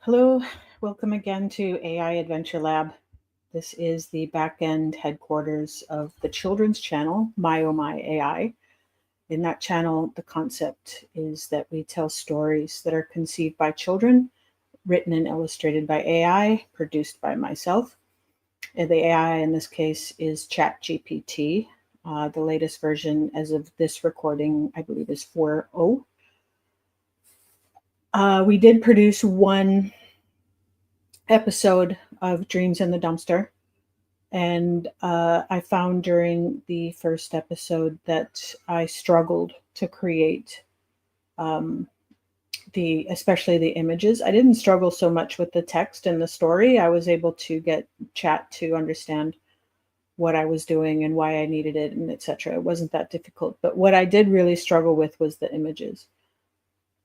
Hello, welcome again to AIAdventureLab. This is the back-end headquarters of the children's channel, My Oh My AI. In that channel, the concept is that we tell stories that are conceived by children, written and illustrated by AI, produced by myself. And the AI in this case is Chat GPT. The latest version as of this recording, I believe, is 4.0. We did produce one episode of Dreams in the Dumpster. And I found during the first episode that I struggled to create especially the images. I didn't struggle so much with the text and the story. I was able to get Chat to understand what I was doing and why I needed it and etc. It wasn't that difficult. But what I did really struggle with was the images.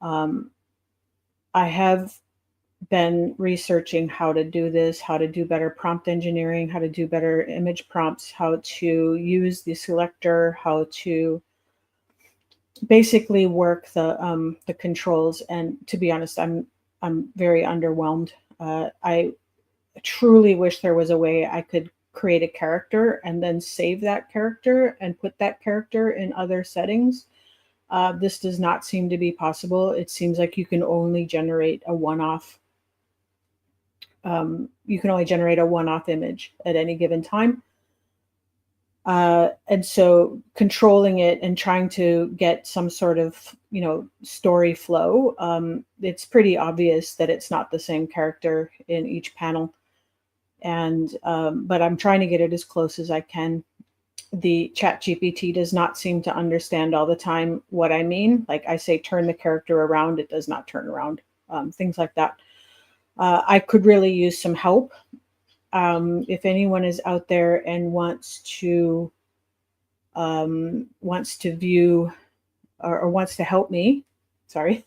I have been researching how to do this, how to do better prompt engineering, how to do better image prompts, how to use the selector, how to basically work the controls. And to be honest, I'm very underwhelmed. I truly wish there was a way I could create a character and then save that character and put that character in other settings. This does not seem to be possible. It seems like you can only generate a one-off image at any given time. And so controlling it and trying to get some sort of, story flow, it's pretty obvious that it's not the same character in each panel. And, but I'm trying to get it as close as I can. The Chat GPT does not seem to understand all the time what I mean. Like I say, turn the character around, it does not turn around, things like that. I could really use some help. If anyone is out there and wants to view or wants to help me, sorry,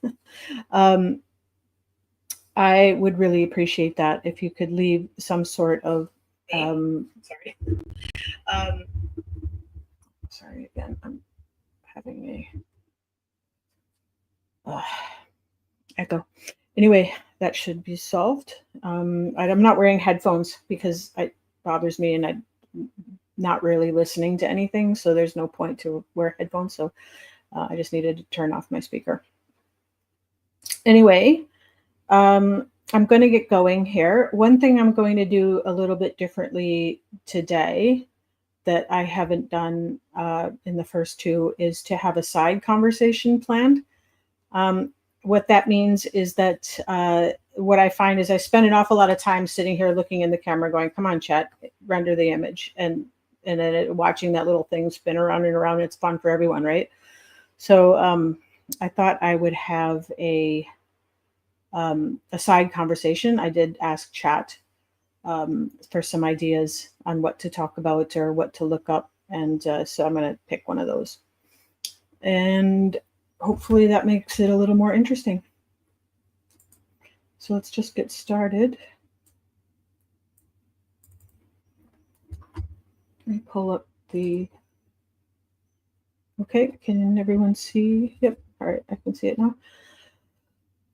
I would really appreciate that if you could leave some sort of sorry again, I'm having a echo. Anyway, that should be solved. I'm not wearing headphones because it bothers me and I'm not really listening to anything. So there's no point to wear headphones. So I just needed to turn off my speaker. Anyway, I'm going to get going here. One thing I'm going to do a little bit differently today that I haven't done in the first two is to have a side conversation planned. What that means is that what I find is I spend an awful lot of time sitting here looking in the camera going, come on, Chat, render the image. And then watching that little thing spin around and around. It's fun for everyone, right? So I thought I would have a side conversation. I did ask Chat for some ideas on what to talk about or what to look up. And so I'm going to pick one of those. And hopefully that makes it a little more interesting. So let's just get started. Let me pull up the, okay, can everyone see? Yep, all right, I can see it now.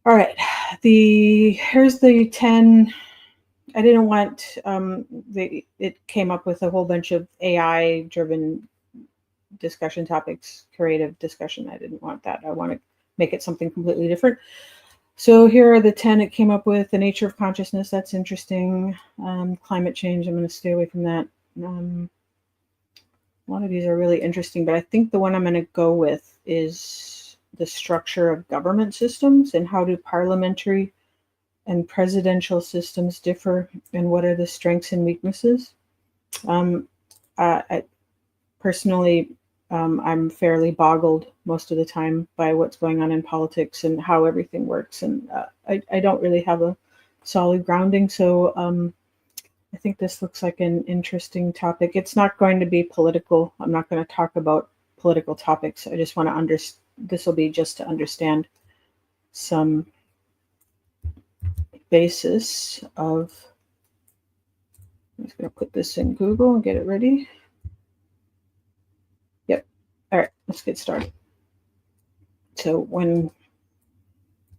All right, here's the 10, I didn't want, it came up with a whole bunch of AI-driven discussion topics, creative discussion. I didn't want that. I want to make it something completely different. So here are the 10 it came up with. The nature of consciousness, that's interesting. Climate change, I'm going to stay away from that. A lot of these are really interesting, but I think the one I'm going to go with is the structure of government systems and how do parliamentary and presidential systems differ and what are the strengths and weaknesses. I personally, I'm fairly boggled most of the time by what's going on in politics and how everything works. And I don't really have a solid grounding. So I think this looks like an interesting topic. It's not going to be political. I'm not going to talk about political topics. I just want to this will be just to understand some basis of, I'm just going to put this in Google and get it ready. Yep. All right, let's get started. So when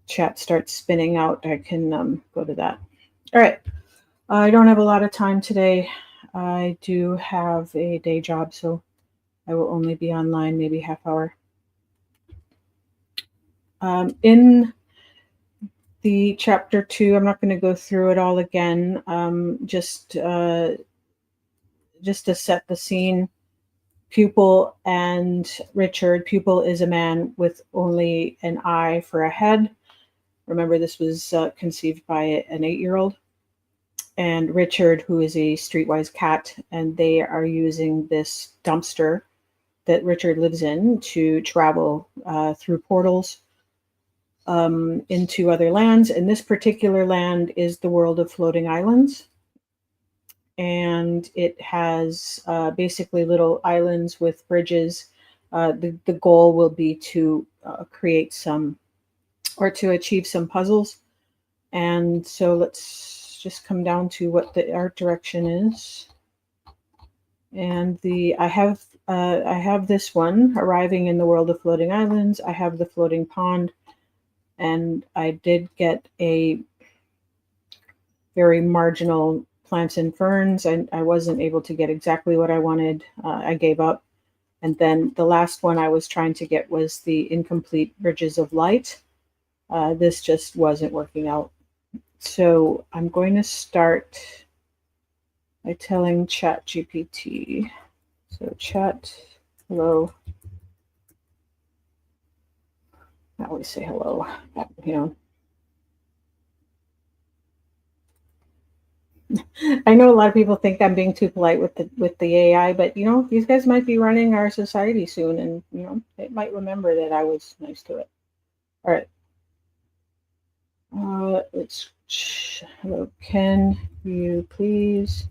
chat starts spinning out, I can go to that. All right. I don't have a lot of time today. I do have a day job, so I will only be online maybe half hour. In the chapter 2, I'm not going to go through it all again. Just to set the scene, Pupil and Richard. Pupil is a man with only an eye for a head. Remember, this was conceived by an 8-year-old. And Richard, who is a streetwise cat, and they are using this dumpster that Richard lives in to travel through portals into other lands. And this particular land is the world of floating islands. And it has basically little islands with bridges. The goal will be to create some or to achieve some puzzles. And so let's just come down to what the art direction is. And I have this one, arriving in the world of floating islands. I have the floating pond, and I did get a very marginal plants and ferns. I wasn't able to get exactly what I wanted. I gave up. And then the last one I was trying to get was the incomplete bridges of light. This just wasn't working out. So I'm going to start by telling ChatGPT. So chat, hello. I always say hello, you know. I know a lot of people think I'm being too polite with the AI, but you know, these guys might be running our society soon, and you know, it might remember that I was nice to it. All right. Let's hello. Can you please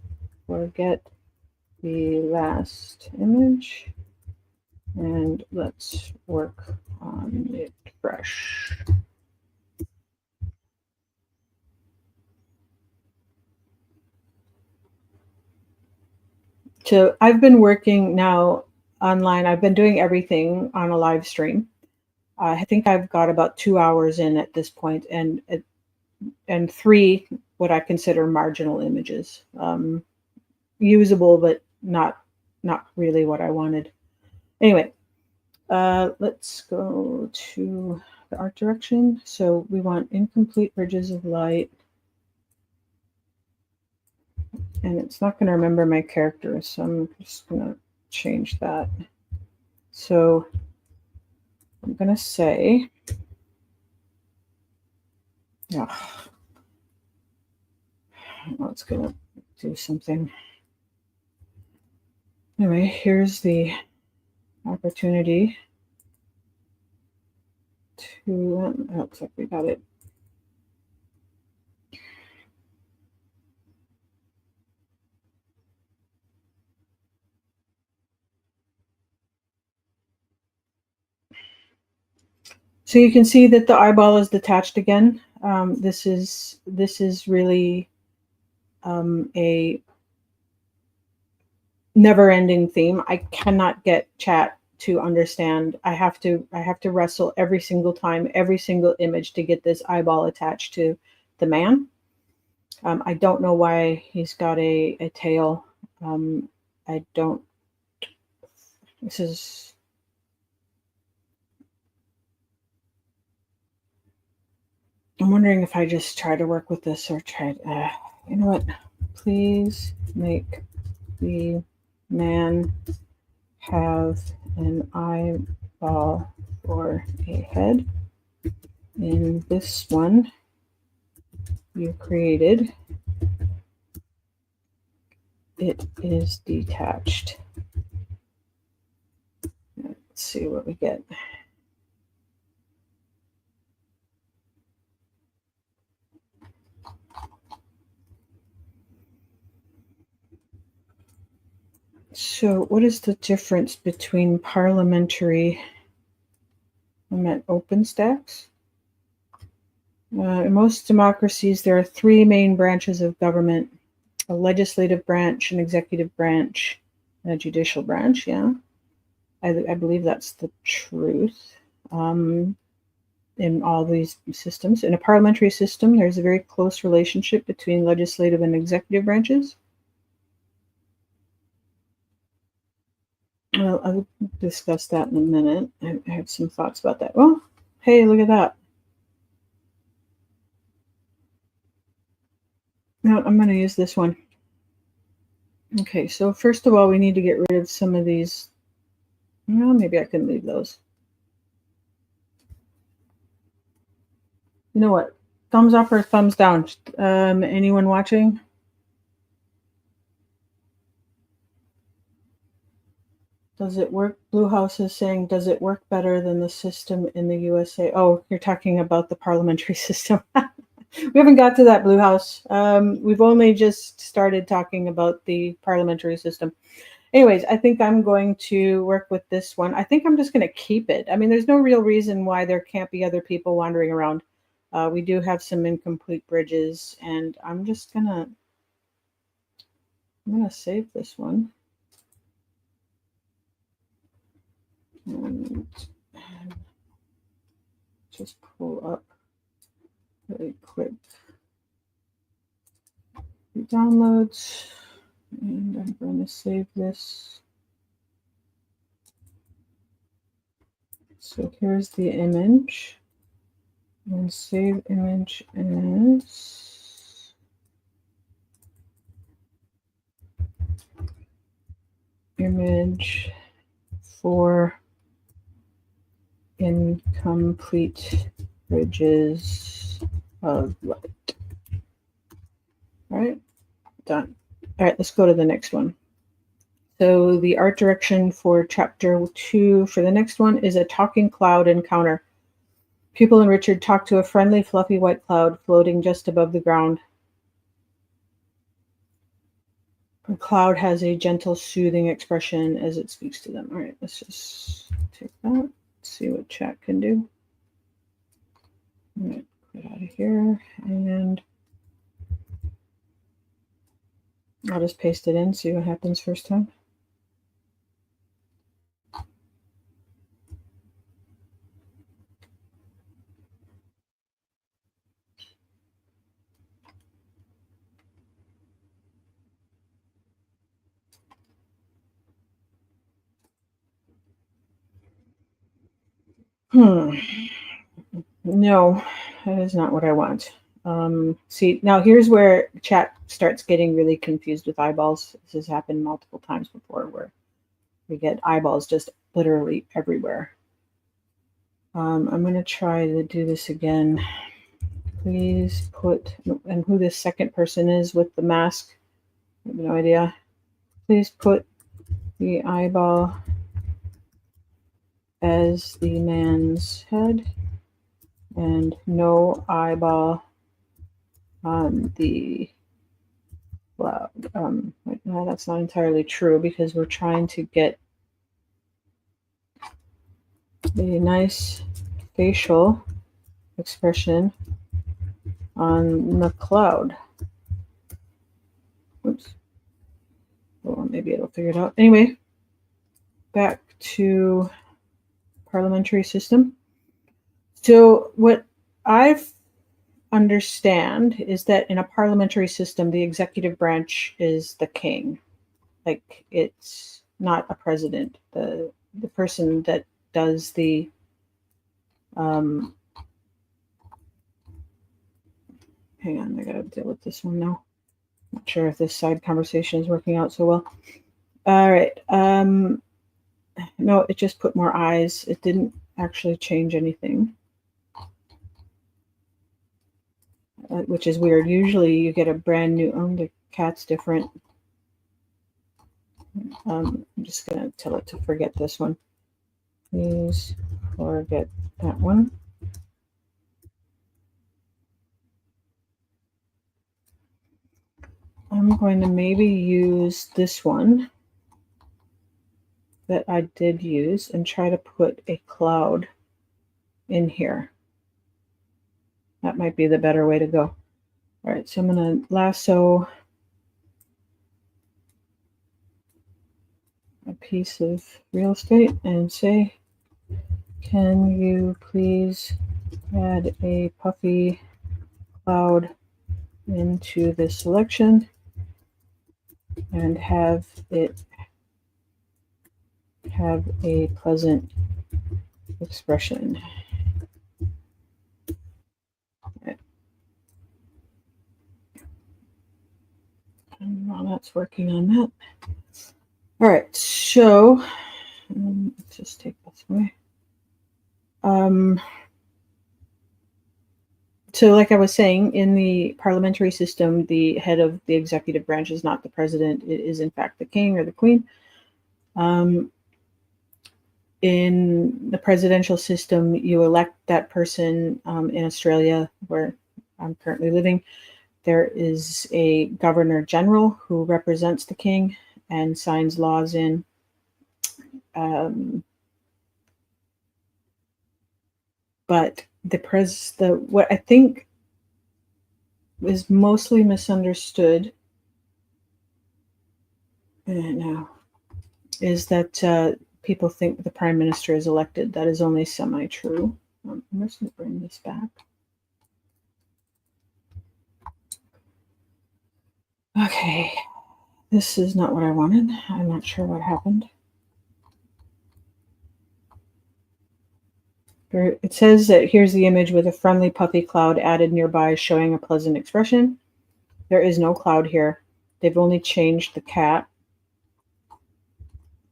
forget the last image and let's work on it fresh. So I've been working now online. I've been doing everything on a live stream. I think I've got about 2 hours in at this point, and 3 what I consider marginal images, usable but not really what I wanted. Anyway, let's go to the art direction. So we want incomplete bridges of light. And it's not going to remember my characters, so I'm just going to change that. So I'm going to say, yeah, oh, it's going to do something. Anyway, here's the opportunity to, looks like we got it. So you can see that the eyeball is detached again. This is really a never-ending theme. I cannot get chat to understand. I have to wrestle every single time, every single image to get this eyeball attached to the man. I don't know why he's got a tail. I don't. This is. I'm wondering if I just try to work with this or try. You know what? Please make the man have an eyeball for a head. In this one you created, it is detached. Let's see what we get. So what is the difference between parliamentary and OpenStax? In most democracies, there are 3 main branches of government: a legislative branch, an executive branch, and a judicial branch. Yeah, I believe that's the truth. in all these systems. In a parliamentary system, there's a very close relationship between legislative and executive branches. Well, I'll discuss that in a minute. I have some thoughts about that. Well, hey, look at that. No, I'm going to use this one. Okay, so first of all, we need to get rid of some of these. Well, maybe I can leave those. You know what? Thumbs up or thumbs down? Anyone watching? Does it work? Blue House is saying, does it work better than the system in the USA? Oh, you're talking about the parliamentary system. We haven't got to that, Blue House. We've only just started talking about the parliamentary system. Anyways, I think I'm going to work with this one. I think I'm just going to keep it. I mean, there's no real reason why there can't be other people wandering around. We do have some incomplete bridges, and I'm gonna save this one. And just pull up really quick the downloads, and I'm going to save this. So here's the image, and save image as image for incomplete bridges of light. All right, done. All right, let's go to the next one. So the art direction for chapter 2 for the next one is a talking cloud encounter. Pupil and Richard talk to a friendly, fluffy white cloud floating just above the ground. The cloud has a gentle, soothing expression as it speaks to them. All right, let's just take that. See what chat can do. All right, get out of here, and I'll just paste it in, see what happens first time. No, that is not what I want. See, now here's where chat starts getting really confused with eyeballs. This has happened multiple times before where we get eyeballs just literally everywhere. I'm going to try to do this again. Please put, and who this second person is with the mask, I have no idea. Please put the eyeball as the man's head and no eyeball on the cloud. No, that's not entirely true because we're trying to get a nice facial expression on the cloud. Oops. Well, maybe it'll figure it out. Anyway, back to parliamentary system. So what I've understand is that in a parliamentary system, the executive branch is the king. Like, it's not a president. The person that does the hang on, I gotta deal with this one now. Not sure if this side conversation is working out so well. All right. No, it just put more eyes. It didn't actually change anything. Which is weird. Usually you get a brand new, the cat's different. I'm just going to tell it to forget this one. Please forget that one. I'm going to maybe use this one that I did use and try to put a cloud in here. That might be the better way to go. All right, so I'm going to lasso a piece of real estate and say, can you please add a puffy cloud into this selection and have it have a pleasant expression. And while that's working on that. All right, so let's just take this away. So like I was saying, in the parliamentary system, the head of the executive branch is not the president. It is, in fact, the king or the queen. In the presidential system, you elect that person. In Australia, where I'm currently living, there is a governor general who represents the king and signs laws in. But what I think is mostly misunderstood now is that people think the prime minister is elected. That is only semi-true. I'm just going to bring this back. Okay, this is not what I wanted. I'm not sure what happened. It says that here's the image with a friendly puffy cloud added nearby showing a pleasant expression. There is no cloud here. They've only changed the cat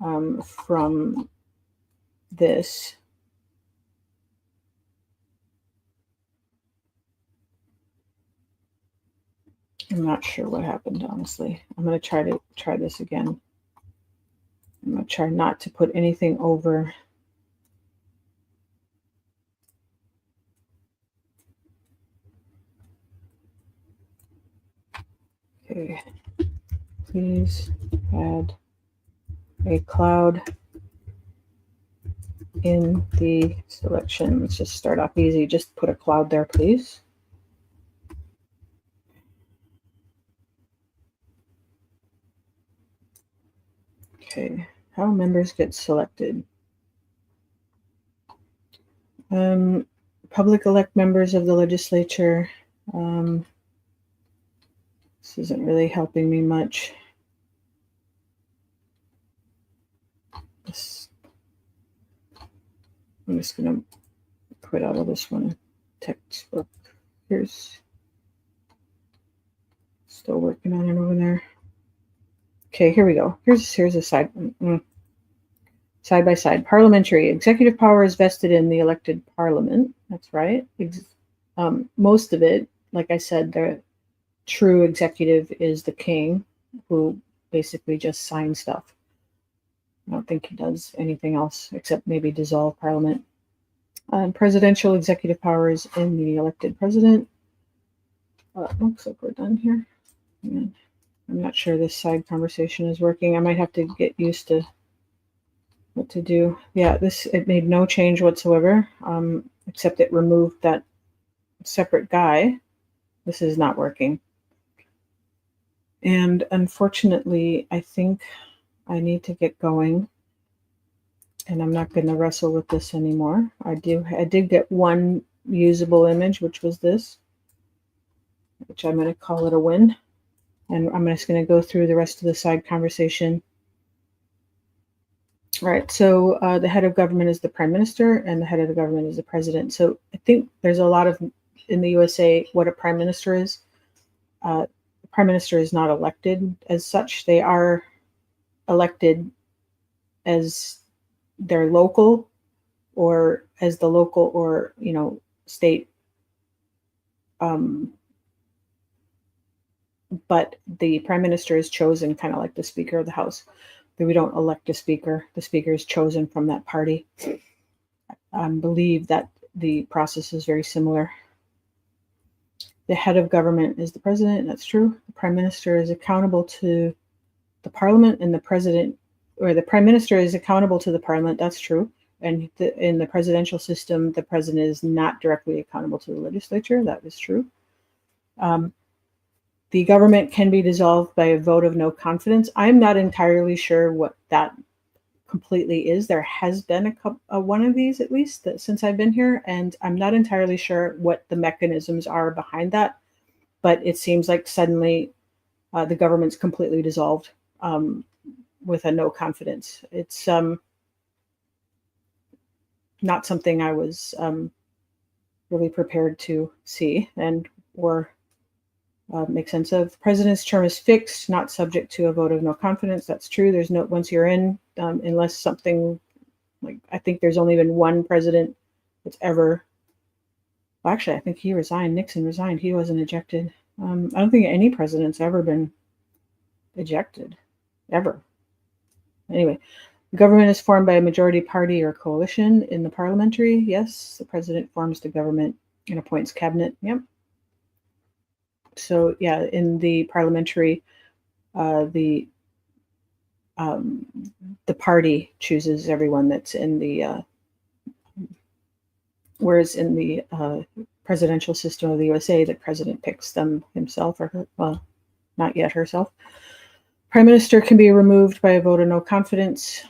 from this. I'm not sure what happened, honestly. I'm going to try this again. I'm going to try not to put anything over. Okay. Please add a cloud in the selection. Let's just start off easy. Just put a cloud there, please. Okay, how members get selected. Public elect members of the legislature. This isn't really helping me much. I'm just going to quit out of this one. Textbook. Here's still working on it over there. Okay, here we go. Here's a side by side. Parliamentary executive power is vested in the elected parliament. That's right. Most of it, like I said, the true executive is the king, who basically just signs stuff. I don't think he does anything else except maybe dissolve parliament. Presidential executive power is in the elected president. Looks like we're done here. I'm not sure this side conversation is working. I might have to get used to what to do. Yeah, it made no change whatsoever, except it removed that separate guy. This is not working. And unfortunately, I think I need to get going, and I'm not going to wrestle with this anymore. I did get one usable image, which was this, which I'm going to call it a win. And I'm just going to go through the rest of the side conversation. All right, so the head of government is the prime minister, and the head of the government is the president. So I think there's a lot of, in the USA, what a prime minister is. The prime minister is not elected as such. They are elected as their local, or as the local or, state. But the prime minister is chosen kind of like the Speaker of the House. We don't elect a speaker. The speaker is chosen from that party. I believe that the process is very similar. The head of government is the president. That's true. The prime minister is accountable to the parliament, and the president, or the prime minister is accountable to the parliament. That's true. And in the presidential system, the president is not directly accountable to the legislature. That is true. The government can be dissolved by a vote of no confidence. I'm not entirely sure what that completely is. There has been one of these, at least, since I've been here, and I'm not entirely sure what the mechanisms are behind that. But it seems like suddenly the government's completely dissolved with a no confidence. It's not something I was really prepared to see and or make sense of. The president's term is fixed, not subject to a vote of no confidence. That's true. There's no, once you're in, unless something like, I think there's only been one president that's ever, well, actually, I think he resigned. Nixon resigned. He wasn't ejected. I don't think any president's ever been ejected, ever. Anyway, the government is formed by a majority party or coalition in the parliamentary. Yes, the president forms the government and appoints cabinet. Yep. So yeah, in the parliamentary, uh, the um, the party chooses everyone that's in the whereas in the presidential system of the USA, the president picks them himself or her, well, not yet herself. Prime Minister can be removed by a vote of no confidence.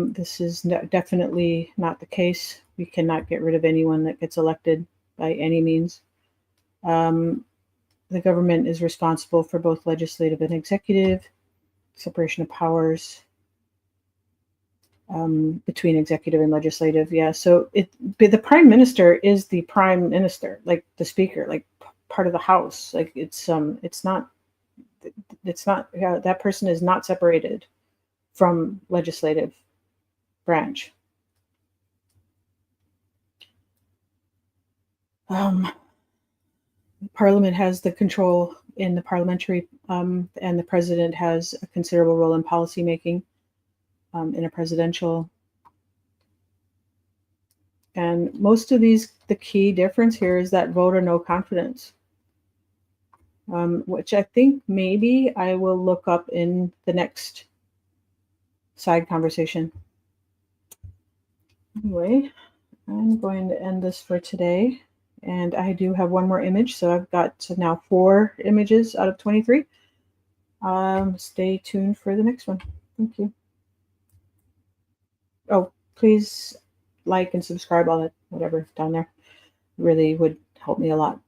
This is definitely not the case. We cannot get rid of anyone that gets elected by any means. The government is responsible for both legislative and executive, separation of powers between executive and legislative. Yeah, so the prime minister is the prime minister, like the speaker, like part of the house. Like it's not that person is not separated from legislative branch. Parliament has the control in the parliamentary, and the president has a considerable role in policy making in a presidential. And most of these, the key difference here is that vote or no confidence, which I think maybe I will look up in the next side conversation. Anyway, I'm going to end this for today. And I do have one more image, so I've got now 4 images out of 23. Stay tuned for the next one. Thank you. Oh, please like and subscribe, all that, whatever down there. Really would help me a lot.